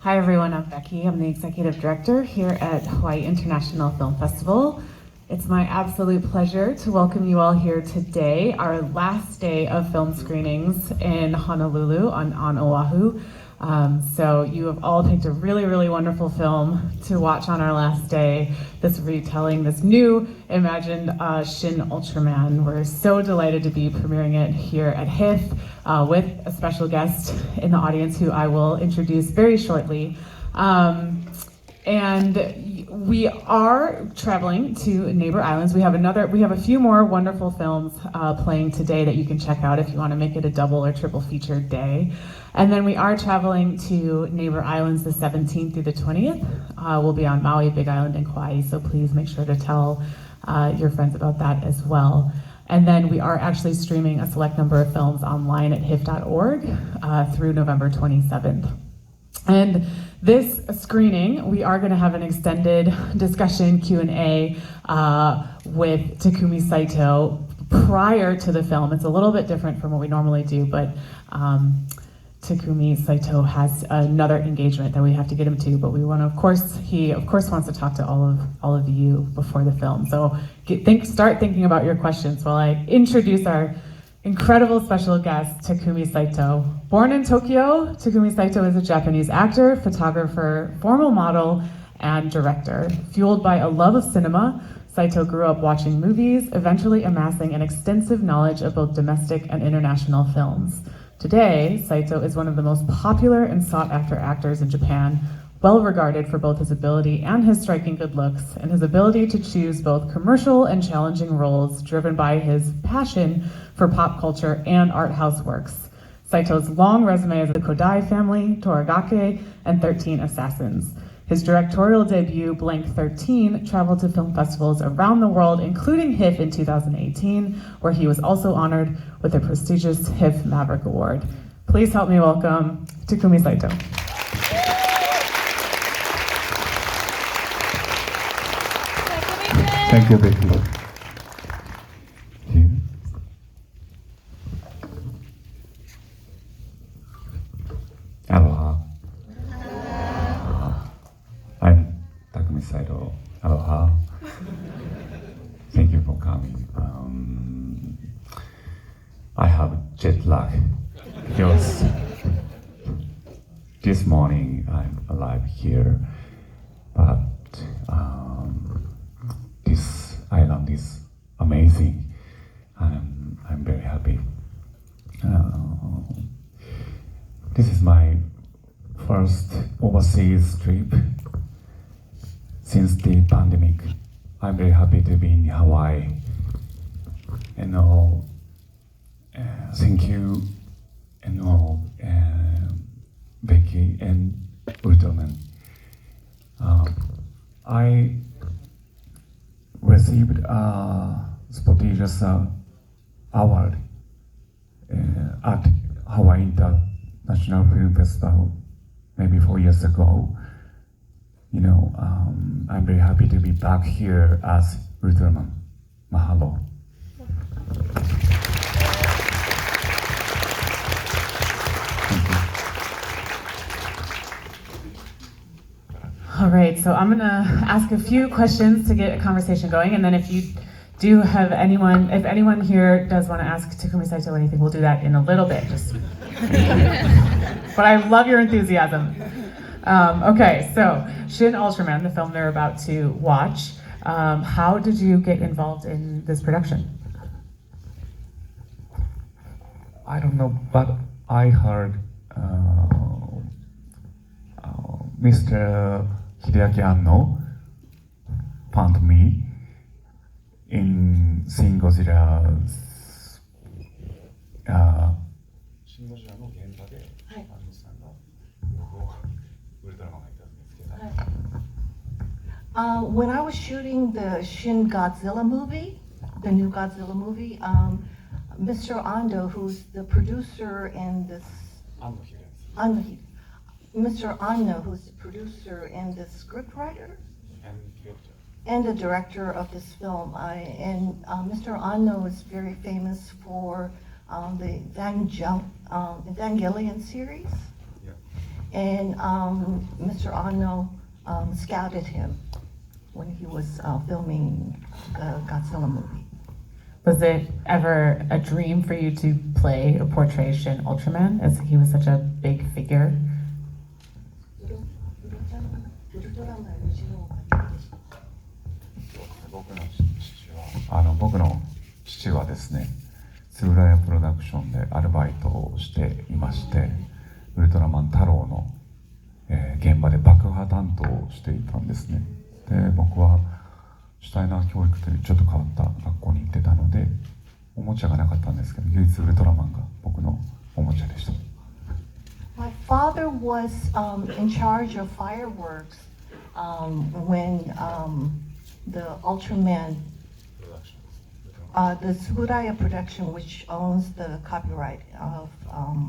Hi everyone, I'm Becky. I'm the executive director here at Hawaii International Film Festival. It's my absolute pleasure to welcome you all here today, our last day of film screenings in Honolulu on Oahu. So you have all picked a really, really wonderful film to watch on our last day, this retelling, this new imagined SHIN ULTRAMAN. We're so delighted to be premiering it here at HIFF with a special guest in the audience who I will introduce very shortly. And we are traveling to neighbor islands. We have a few more wonderful films playing today that you can check out if you want to make it a double or triple featured day. And then we are traveling to neighbor islands the 17th through the 20th. We'll be on Maui, Big Island, and Kauai, so please make sure to tell your friends about that as well. And then we are actually streaming a select number of films online at hiff.org through November 27th. And this screening, we are going to have an extended discussion Q&A with Takumi Saito prior to the film. It's a little bit different from what we normally do, but Takumi Saito has another engagement that we have to get him to, but we want to, he of course wants to talk to all of you before the film. So start thinking about your questions while I introduce our incredible special guest, Takumi Saito. Born in Tokyo, Takumi Saito is a Japanese actor, photographer, formal model, and director. Fueled by a love of cinema, Saito grew up watching movies, eventually amassing an extensive knowledge of both domestic and international films. Today, Saito is one of the most popular and sought-after actors in Japan, well regarded for both his ability and his striking good looks, and his ability to choose both commercial and challenging roles driven by his passion for pop culture and art house works. Saito's long resume is The Kodai Family, Toragake, and 13 Assassins. His directorial debut, Blank 13, traveled to film festivals around the world, including HIFF in 2018, where he was also honored with the prestigious HIFF Maverick Award. Please help me welcome Takumi Saito. Thank you, Becky. Here. Aloha. I'm Takumi Saito. Aloha. Thank you for coming. I have jet lag because this morning I'm alive here, but this island is amazing, and I'm very happy. This is my first overseas trip since the pandemic. I'm very happy to be in Hawaii. And thank you, and Becky and ULTRAMAN. I received a prestigious award at Hawaii International Film Festival maybe 4 years ago. I'm very happy to be back here as ULTRAMAN. Mahalo. Thank you. All right, so I'm gonna ask a few questions to get a conversation going, and then if you do have if anyone here does want to ask Takumi Saito anything, we'll do that in a little bit. But I love your enthusiasm. Okay, so SHIN ULTRAMAN, the film they're about to watch. How did you get involved in this production? I don't know, but I heard Mr. Hideaki Anno found me in Shin Godzilla's シン・ゴジラの現場で、安野さんの横をウルトラマンがいたんですけど。When I was shooting the Shin Godzilla movie, the new Godzilla movie, Mr. Ando, who's the producer and this, Mr. Anno, who's the producer and the scriptwriter and the director of this film, Mr. Anno is very famous for the Evangelion series. Yeah. And Mr. Anno scouted him when he was filming the Godzilla movie. Was it ever a dream for you to play or portray Shin Ultraman, as he was such a big figure? 僕の父はですね、円谷プロダクションでアルバイトをしていまして、ウルトラマン太郎の、現場で爆破担当をしていたんですね。で、僕はシュタイナー教育というちょっと変わった学校に行ってたので、おもちゃがなかったんですけど、唯一ウルトラマンが僕のおもちゃでした。My father was in charge of fireworks when the Ultraman, the Tsuburaya production, which owns the copyright of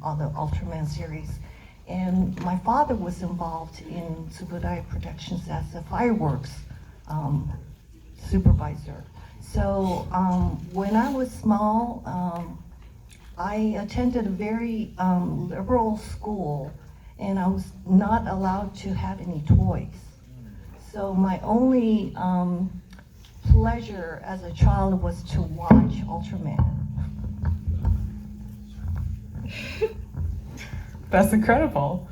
all the Ultraman series. And my father was involved in Tsuburaya Productions as a fireworks supervisor. So when I was small, I attended a very liberal school, and I was not allowed to have any toys. So my only pleasure as a child was to watch Ultraman. That's incredible.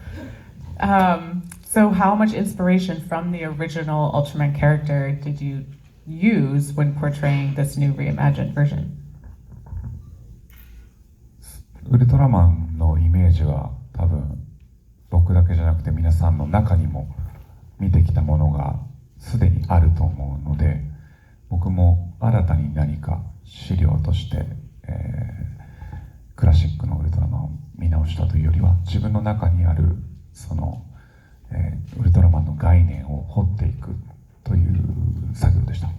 So how much inspiration from the original Ultraman character did you use when portraying this new reimagined version? ウルトラマンのイメージは多分僕だけじゃなくて皆さんの中にも見てきたものがすでにあると思うので、僕も新たに何か資料として、クラシックのウルトラマンを見直したというよりは、自分の中にあるその、ウルトラマンの概念を掘っていくという作業でした。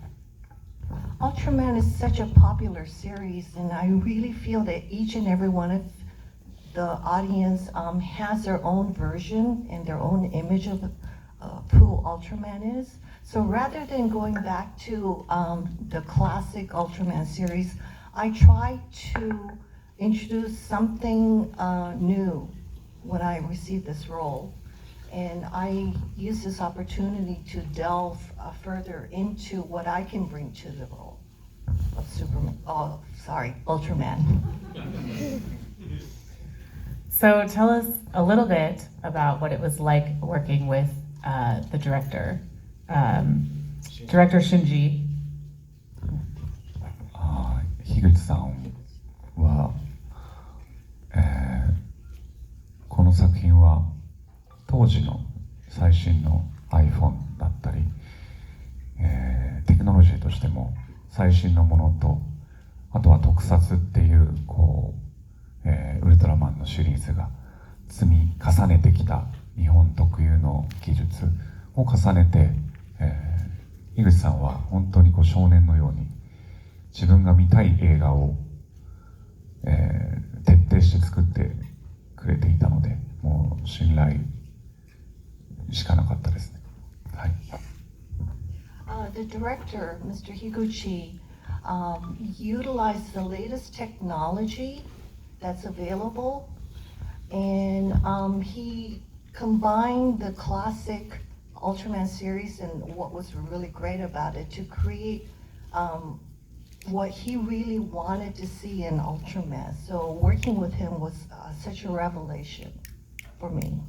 Ultraman is such a popular series, and I really feel that each and every one of the audience has their own version and their own image of who Ultraman is. So rather than going back to the classic Ultraman series, I try to introduce something new when I received this role. And I use this opportunity to delve further into what I can bring to the role of Ultraman. So tell us a little bit about what it was like working with the director, Director Shinji. 樋口さんは、この作品は当時の最新の iPhone だったり、テクノロジーとしても最新のものと、あとは特撮っていうウルトラマンのシリーズが積み重ねてきた日本特有の技術を重ねて、樋口さんは本当に少年のように自分が見たい映画を、徹底して作ってくれていたので、もう信頼しかなかったですね。はい。The director, Mr. Higuchi, utilized the latest technology that's available, and he combined the classic Ultraman series and what was really great about it to create what he really wanted to see in Ultraman. So working with him was such a revelation for me.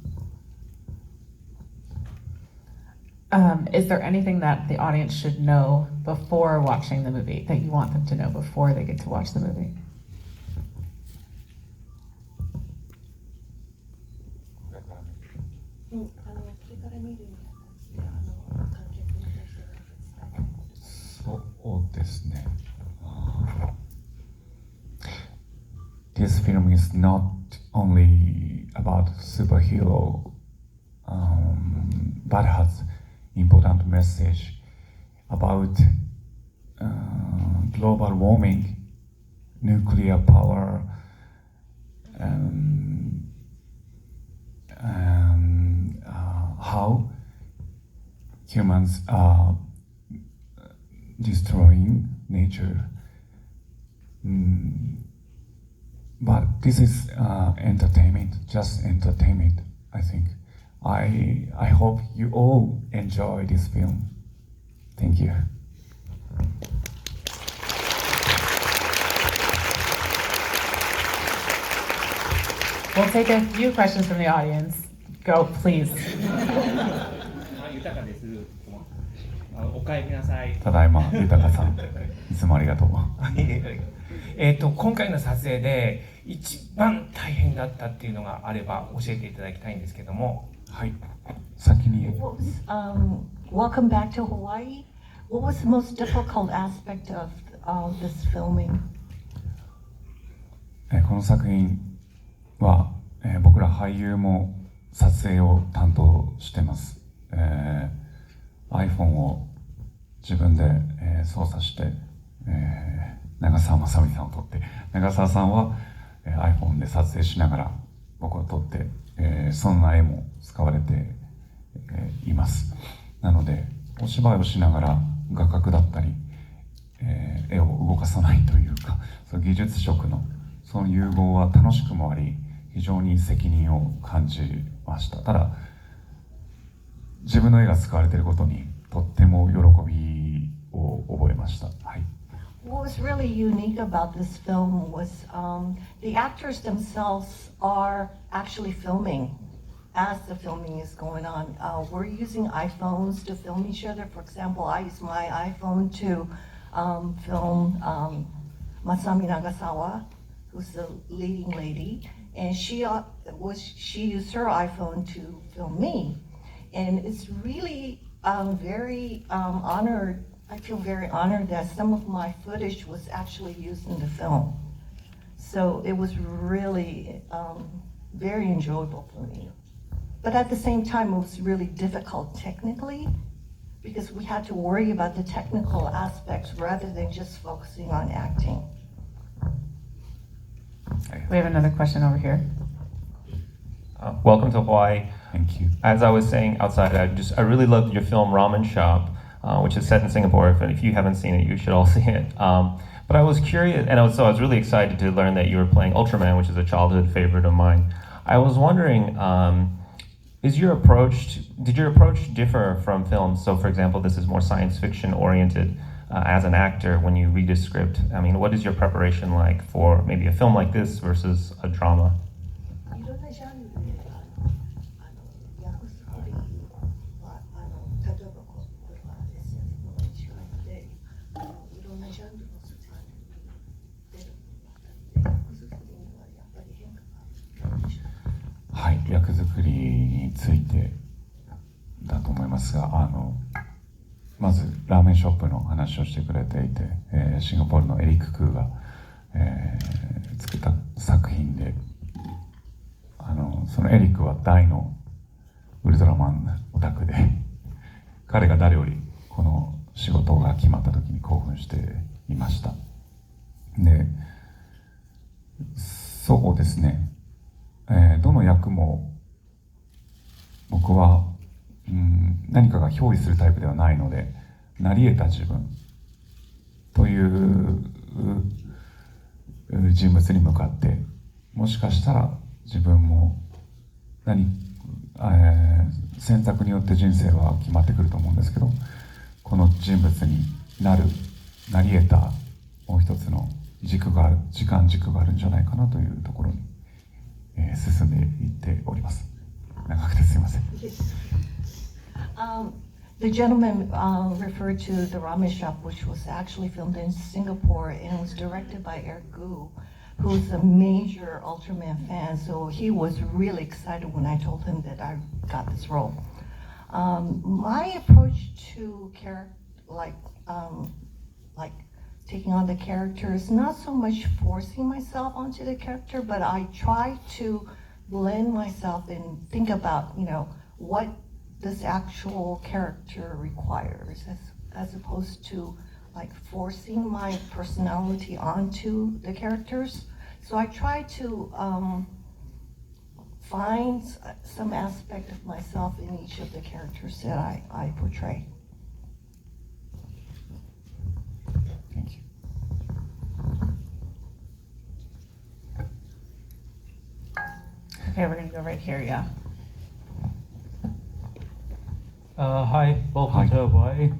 Is there anything that the audience should know before watching the movie that you want them to know before they get to watch the movie? This film is not only about superhero, but has important message about global warming, nuclear power, and how humans are destroying nature. But this is entertainment, just entertainment, I think. I hope you all enjoy this film. Thank you. We'll take a few questions from the audience. Go, please. 豊かです。お帰りなさい。ただいま、豊さん、いつもありがとう。今回の撮影で一番大変だったっていうのがあれば教えていただきたいんですけども。はい。先に。What was, welcome back to Hawaii. What was the most difficult aspect of this filming? この作品は、僕ら俳優も撮影を担当してます。iPhone を自分で、操作して、長澤まさみさんを撮って、長澤さんは、iPhone で撮影しながら僕を撮って、そんな絵も使われて、います。なのでお芝居をしながら画角だったり、絵を動かさないというか、その技術職のその融合は楽しくもあり、非常に責任を感じました。ただ自分の絵が使われていることにとっても喜びを覚えました。はい。What was really unique about this film was the actors themselves are actually filming as the filming is going on. We're using iPhones to film each other. For example, I use my iPhone to film Masami Nagasawa, who's the leading lady, and she used her iPhone to film me. And it's really very honored. I feel very honored that some of my footage was actually used in the film. So it was really very enjoyable for me. But at the same time, it was really difficult technically because we had to worry about the technical aspects rather than just focusing on acting. We have another question over here. Welcome to Hawaii. Thank you. As I was saying outside, I really loved your film Ramen Shop, which is set in Singapore. If you haven't seen it, you should all see it. But I was curious, and I was really excited to learn that you were playing Ultraman, which is a childhood favorite of mine. I was wondering, did your approach differ from films? So, for example, this is more science fiction oriented. As an actor, when you read a script, I mean, what is your preparation like for maybe a film like this versus a drama? いろんなジャンルで役作りは例えばこれはですね、近いのでいろんなジャンルの素材で出るので役作りにはやっぱり変化があるでしょう。はい、役作りについてだと思いますが、まずラーメンショップの話をしてくれていて、シンガポールのエリック・クーが、作った作品で、そのエリックは大のウルトラマンオタクで、彼が誰よりこの仕事が決まった時に興奮していました。で、そうですね、どの役も僕は何かが憑依するタイプではないので、なり得た自分という人物に向かって、もしかしたら自分も選択によって人生は決まってくると思うんですけど、この人物になり得たもう一つの時間軸があるんじゃないかなというところに、進んでいっております。長くてすいません。The gentleman referred to the ramen shop, which was actually filmed in Singapore and was directed by Eric Gu, who's a major Ultraman fan. So he was really excited when I told him that I got this role. My approach to like taking on the character is not so much forcing myself onto the character, but I try to blend myself and think about, what this actual character requires, as opposed to like forcing my personality onto the characters. So I try to find some aspect of myself in each of the characters that I portray. Thank you. Okay, we're gonna go right here, yeah. Hi, welcome Hi. to Hawaii.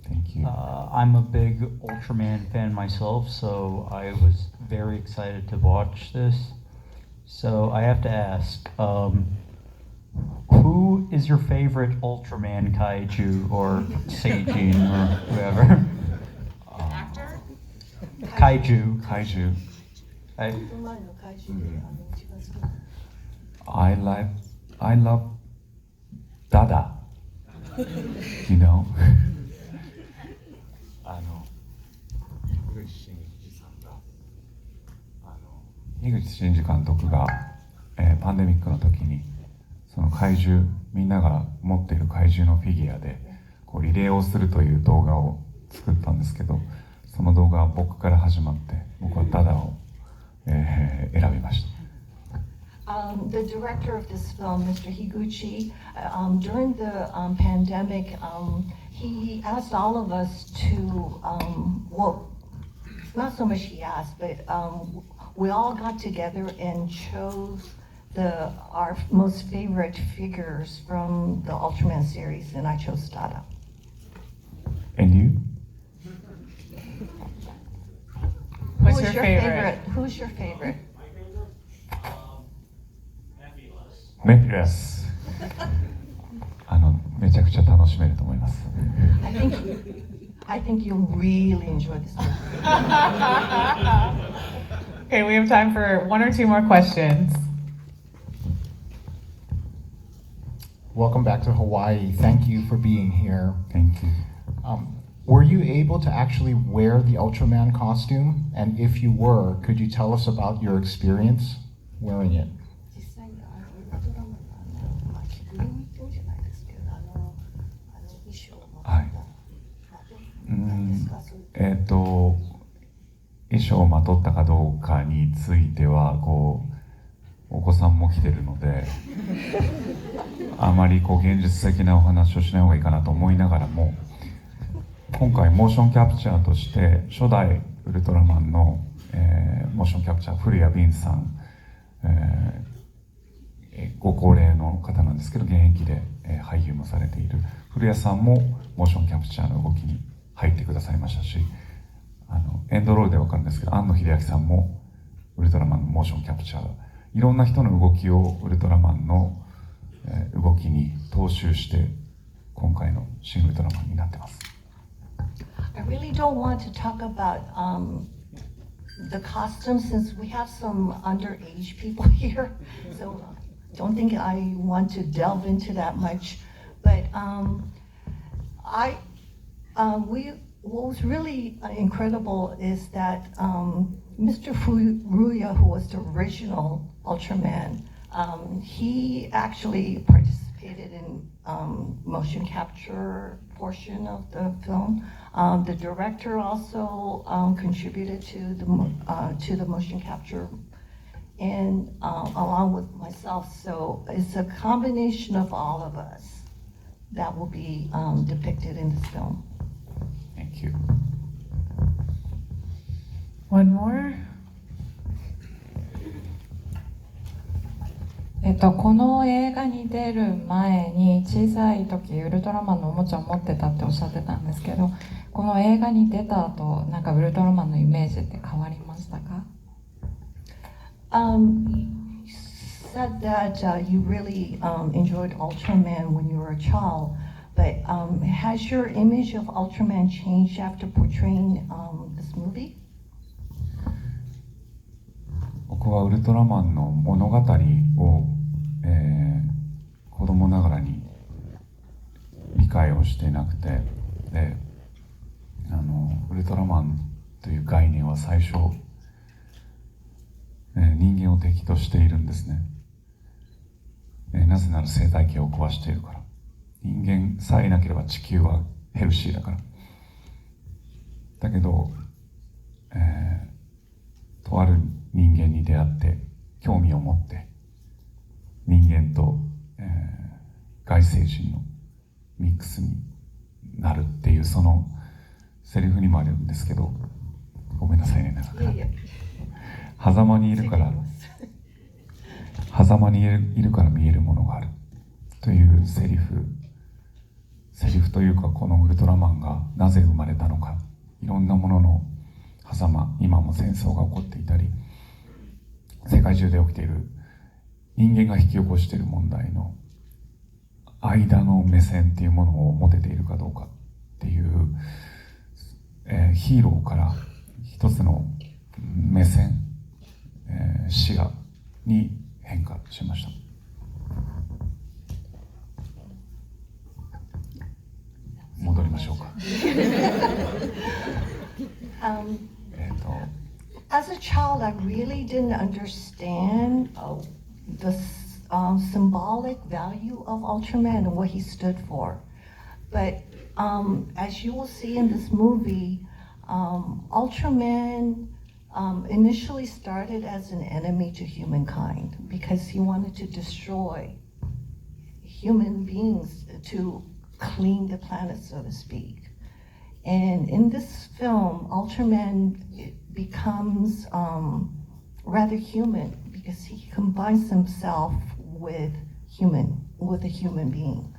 Thank you. I'm a big Ultraman fan myself, so I was very excited to watch this. So I have to ask, who is your favorite Ultraman kaiju or seijin or whoever? Actor? Kaiju. Kaiju. I, I love Dada. You know? 樋口真嗣監督が、パンデミックの時にその怪獣、みんなが持っている怪獣のフィギュアでこうリレーをするという動画を作ったんですけど、その動画は僕から始まって僕はダダを、選びました。The director of this film, Mr. Higuchi, during the pandemic, he asked all of us to, well, not so much he asked, but we all got together and chose our most favorite figures from the Ultraman series, and I chose Dada. And you? What's your favorite? Who's your favorite? Yes. めちゃくちゃ楽しめると思います。I think you'll really enjoy this movie. Okay, we have time for one or two more questions. Welcome back to Hawaii. Thank you for being here. Thank you. Were you able to actually wear the Ultraman costume? And if you were, could you tell us about your experience wearing it? 実際にウルトラマンの着ぐるみって言うんじゃないですけど、衣装をはい。衣装をまとったかどうかについてはお子さんも来てるのであまり現実的なお話をしない方がいいかなと思いながらも、今回モーションキャプチャーとして初代ウルトラマンの、モーションキャプチャー古谷敏さん、ご高齢の方なんですけど現役で、俳優もされている古谷さんもモーションキャプチャーの動きに入ってくださいましたし、エンドロールでわかるんですけど庵野秀明さんもウルトラマンのモーションキャプチャー、いろんな人の動きをウルトラマンの、動きに踏襲して今回の新ウルトラマンになってます。I really don't want to talk about the costumes since we have some underage people here, so don't think I want to delve into that much. But what was really incredible is that Mr. Furuya, who was the original Ultraman, he actually participated in motion capture portion of the film. The director also contributed to the motion capture, and along with myself. So it's a combination of all of us that will be depicted in this film. Thank you. One more. この映画に出る前に小さい時ウルトラマンのおもちゃを持ってたっておっしゃってたんですけど、この映画に出た後なんかウルトラマンのイメージって変わりましたか？ You said that you really enjoyed Ultraman when you were a child, but has your image of Ultraman changed after portraying this movie? 僕はウルトラマンの物語を、子供ながらに理解をしていなくて、でウルトラマンという概念は最初、人間を敵としているんですね。なぜなら生態系を壊しているから。人間さえいなければ地球はヘルシーだから。だけど、とある人間に出会って興味を持って人間と、外星人のミックスになるっていうそのセリフにもあるんですけど、ごめんなさいね、なんか狭間にいるから見えるものがあるというセリフセリフというか、このウルトラマンがなぜ生まれたのか、いろんなものの狭間、今も戦争が起こっていたり、世界中で起きている人間が引き起こしている問題の間の目線っていうものを持てているかどうかっていう、ヒーローから一つの目線、視野に変化しました。戻りましょうか。As a child, I really didn't understand the symbolic value of Ultraman and what he stood for. But as you will see in this movie, Ultraman initially started as an enemy to humankind because he wanted to destroy human beings to clean the planet, so to speak. And in this film, Ultraman becomes rather human because he combines himself with a human being.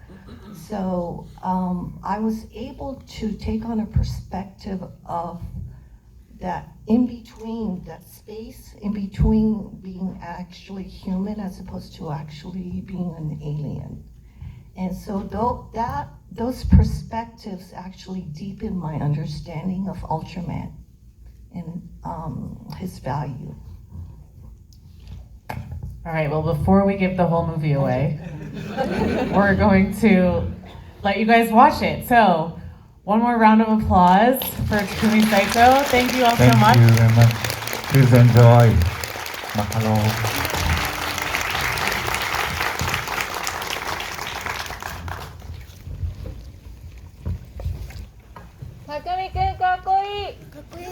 So I was able to take on a perspective of that in between, that space in between being actually human as opposed to actually being an alien. And so those perspectives actually deepen my understanding of Ultraman and his value. All right, well, before we give the whole movie away, we're going to let you guys watch it. So, one more round of applause for Takumi Saito. Thank you all so much. Thank you very much. Please enjoy. Mahalo. たくみくんかっこいい。かっこいい。